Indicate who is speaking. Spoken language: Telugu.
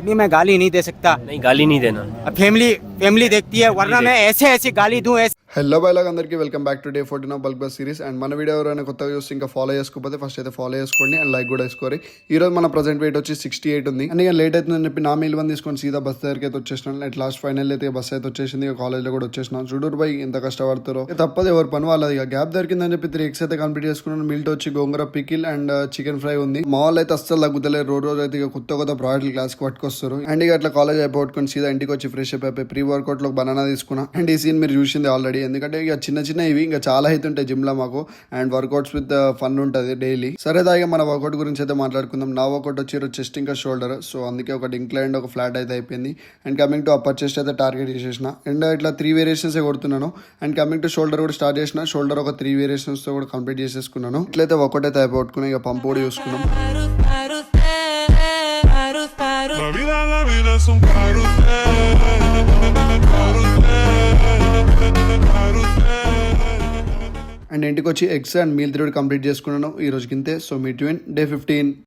Speaker 1: अभी मैं गाली नहीं दे सकता।
Speaker 2: नहीं गाली नहीं देना।
Speaker 1: अब फैमिली फैमिली देखती है, वरना मैं ऐसे ऐसी गाली दूं ऐसे।
Speaker 3: హలో బైలాగ్ అందరికీ welcome back to day 14 of bulk bus series. And మన వీడియో ఎవరైనా కొత్తగా చూస్తే ఇంకా ఫాలో చేసుకోకపోతే ఫస్ట్ అయితే ఫాలో చేసుకోండి అండ్ లైక్ కూడా వేసుకోండి. ఈ రోజు మన ప్రజెంట్ వెయిట్ వచ్చి 68 ఉంది. అండ్ ఇక లేట్ అవుతుందని చెప్పి నా మీల్ వన్ తీసుకొని సీదా బస్ దగ్గరికి అయితే వచ్చేసినాను. అట్ లాస్ట్ ఫైనల్ అయితే బస్ అయితే వచ్చేసింది. ఇక కాలేజ్లో కూడా వచ్చేసినాను. చూడూరు బై ఎంత కష్టపడతారో. తప్పదు, ఎవరు పని వాళ్ళది. ఇక గ్యాప్ దొరికిందని చెప్పి 3 ఎగ్స్ అయితే కంప్లీట్ చేసుకున్నాను. మిల్ట్ వచ్చి గోంగూర పికిల్ అండ్ చికెన్ ఫ్రై ఉంది. మా వాళ్ళు అయితే అస్సలు తగ్గుతలేదు. రోజు అయితే ఇక కొత్త ప్రాడక్ట్ క్లాస్కి పట్టుకొస్తారు. అండ్ ఇక అట్లా కాలేజ్ అయిపోగొట్టుకొని సీదా ఇంటికి వచ్చి ఫ్రెష్ అయిపోయి ప్రీ వర్కౌట్ లో బనానా తీసుకున్నా. అండ్ ఈ సీన్ మీరు చూసింది ఆల్రెడీ, ఎందుకంటే ఇక చిన్న ఇవి ఇంకా చాలా అయితే ఉంటాయి జిమ్ లో మాకు. అండ్ వర్కౌట్స్ విత్ ఫన్ ఉంటుంది డైలీ. సరే దాగా మన వర్కౌట్ గురించి అయితే మాట్లాడుకుందాం. నా వర్కౌట్ వచ్చి చెస్ట్ ఇంకా షోల్డర్. సో అందుకే ఒకటి ఇంక్లైన్ ఒక ఫ్లాట్ అయితే అయిపోయింది. And coming to upper chest అయితే టార్గెట్ చేసేసిన. అండ్ ఇట్లా 3 వేరియేషన్స్ కొడుతున్నాను. అండ్ కమింగ్ టు షోల్డర్ కూడా స్టార్ట్ చేసిన. షోల్డర్ ఒక 3 వేరియేషన్స్ తో కూడా కంప్లీట్ చేసేసుకున్నాను. ఇట్లయితే వర్కౌట్ అయితే అయిపోగొట్టుకున్నాను. ఇక పంప్ కూడా చూసుకున్నాం.
Speaker 4: La vida es un
Speaker 3: and ఇంటికి వచ్చి ఎగ్స్ అండ్ మీల్ 3 కంప్లీట్ చేసుకున్నాను ఈ రోజుకి ఇంతే. సో మీ ట్యూన్ డే 15.